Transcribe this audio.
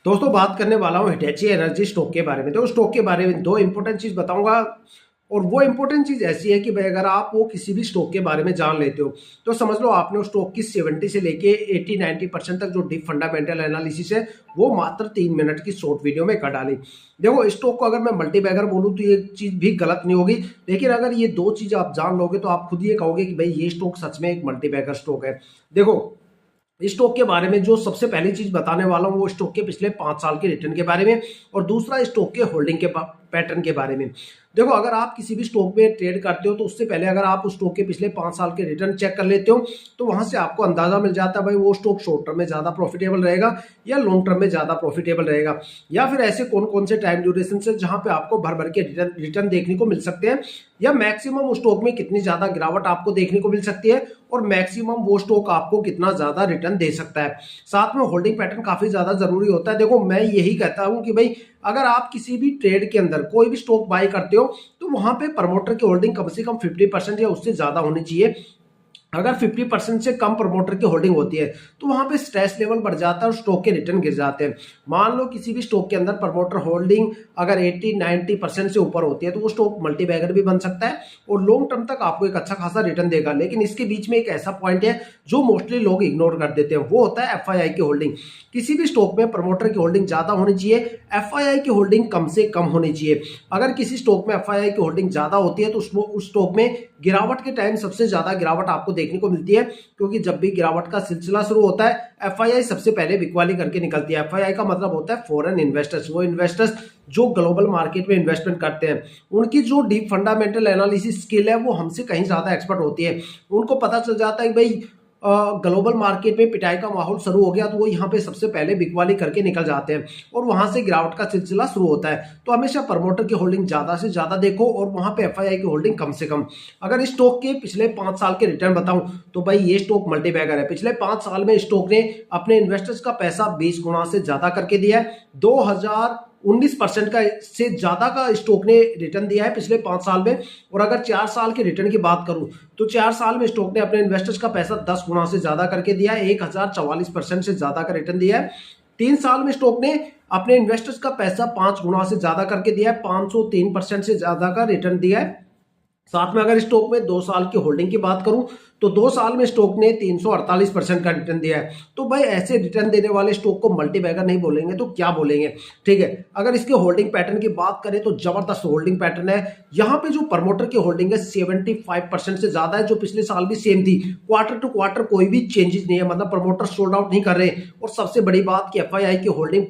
दोस्तों बात करने वाला हूँ हिटैची एनर्जी स्टॉक के बारे में। तो स्टॉक के बारे में दो इंपॉर्टेंट चीज बताऊंगा और वो इंपॉर्टेंट चीज ऐसी है कि भाई अगर आप वो किसी भी स्टॉक के बारे में जान लेते हो तो समझ लो आपने उस स्टॉक की 70 से लेके 80-90% तक जो डीप फंडामेंटल एनालिसिस है वो मात्र 3 मिनट की शॉर्ट वीडियो में कर डाली। देखो स्टॉक को अगर मैं मल्टीबैगर बोलूँ तो ये चीज भी गलत नहीं होगी, लेकिन अगर ये दो चीज आप जान लोगे तो आप खुद ये कहोगे कि भाई ये स्टॉक सच में एक मल्टीबैगर स्टॉक है। देखो स्टॉक के बारे में जो सबसे पहली चीज बताने वाला हूं वो स्टॉक के पिछले 5 साल के रिटर्न के बारे में और दूसरा स्टॉक के होल्डिंग के पैटर्न के बारे में। देखो अगर आप किसी भी स्टॉक में ट्रेड करते हो तो उससे पहले अगर आप उस स्टॉक के पिछले 5 साल के रिटर्न चेक कर लेते हो तो वहां से आपको अंदाजा मिल जाता है भाई वो स्टॉक शॉर्ट टर्म में ज्यादा प्रॉफिटेबल रहेगा या लॉन्ग टर्म में ज्यादा प्रॉफिटेबल रहेगा, या फिर ऐसे कौन कौन से टाइम ड्यूरेशन से जहां पे आपको भर भर के रिटर्न देखने को मिल सकते हैं, या मैक्सिमम उस स्टॉक में कितनी ज्यादा गिरावट आपको देखने को मिल सकती है और मैक्सिमम वो स्टॉक आपको कितना ज्यादा रिटर्न दे सकता है। साथ में होल्डिंग पैटर्न काफी ज्यादा जरूरी होता है। देखो मैं यही कहता हूं कि भाई अगर आप किसी भी ट्रेड के अंदर कोई भी स्टॉक बाय करते हो तो वहां पे प्रमोटर की होल्डिंग कम से कम 50% या उससे ज्यादा होनी चाहिए। अगर 50% से कम प्रमोटर की होल्डिंग होती है तो वहां पे स्ट्रेस लेवल बढ़ जाता है और स्टॉक के रिटर्न गिर जाते हैं। मान लो किसी भी स्टॉक के अंदर प्रमोटर होल्डिंग अगर 80-90% से ऊपर होती है तो वो स्टॉक मल्टीबैगर भी बन सकता है और लॉन्ग टर्म तक आपको एक अच्छा खासा रिटर्न देगा। लेकिन इसके बीच में एक ऐसा पॉइंट है जो मोस्टली लोग इग्नोर कर देते हैं, वो होता है एफआईआई की होल्डिंग। किसी भी स्टॉक में प्रमोटर की होल्डिंग ज्यादा होनी चाहिए, एफआईआई की होल्डिंग कम से कम होनी चाहिए। अगर किसी स्टॉक में एफआईआई की होल्डिंग ज्यादा होती है तो उस स्टॉक में गिरावट के टाइम सबसे ज्यादा गिरावट आपको देखने को मिलती है, क्योंकि जब भी गिरावट का सिलसिला शुरू होता है एफआईआई सबसे पहले बिकवाली करके निकलती है। एफआईआई का मतलब होता है फॉरेन इन्वेस्टर्स, वो इन्वेस्टर्स जो ग्लोबल मार्केट में इन्वेस्टमेंट करते हैं। उनकी जो डीप फंडामेंटल एनालिसिस स्किल है वो हमसे कहीं ज्यादा एक्सपर्ट होती है। उनको पता चल जाता है कि भाई ग्लोबल मार्केट में पिटाई का माहौल शुरू हो गया तो वो यहाँ पे सबसे पहले बिकवाली करके निकल जाते हैं और वहां से गिरावट का सिलसिला शुरू होता है। तो हमेशा प्रमोटर की होल्डिंग ज्यादा से ज्यादा देखो और वहां पे एफआईआई की होल्डिंग कम से कम। अगर इस स्टॉक के पिछले 5 साल के रिटर्न बताऊं तो भाई ये स्टॉक मल्टीबैगर है। पिछले 5 साल में स्टॉक ने अपने इन्वेस्टर्स का पैसा 20 गुना से ज्यादा करके दिया है। 2019% का से ज्यादा का स्टॉक ने रिटर्न दिया है पिछले 5 साल में। और अगर 4 साल के रिटर्न की बात करूं तो 4 साल में स्टॉक ने अपने इन्वेस्टर्स का पैसा 10 गुना से ज्यादा करके दिया है, 1044% से ज्यादा का रिटर्न दिया है। 3 साल में स्टॉक ने अपने इन्वेस्टर्स का पैसा 5 गुना से ज्यादा करके दिया है, 503% से ज्यादा का रिटर्न दिया है। साथ में अगर स्टॉक में 2 साल की होल्डिंग की बात करूं तो 2 साल में स्टॉक ने 348% का रिटर्न दिया है। तो भाई ऐसे रिटर्न देने वाले स्टॉक को मल्टीबैगर नहीं बोलेंगे तो क्या बोलेंगे, ठीक है। अगर इसके होल्डिंग पैटर्न की बात करें तो जबरदस्त होल्डिंग पैटर्न है। यहाँ पे जो प्रमोटर की होल्डिंग है 75% से ज्यादा है, जो पिछले साल भी सेम थी। क्वार्टर टू क्वार्टर कोई भी चेंजेस नहीं है, मतलब प्रमोटर सोल्ड आउट नहीं कर रहे। और सबसे बड़ी बात कि एफआईआई की होल्डिंग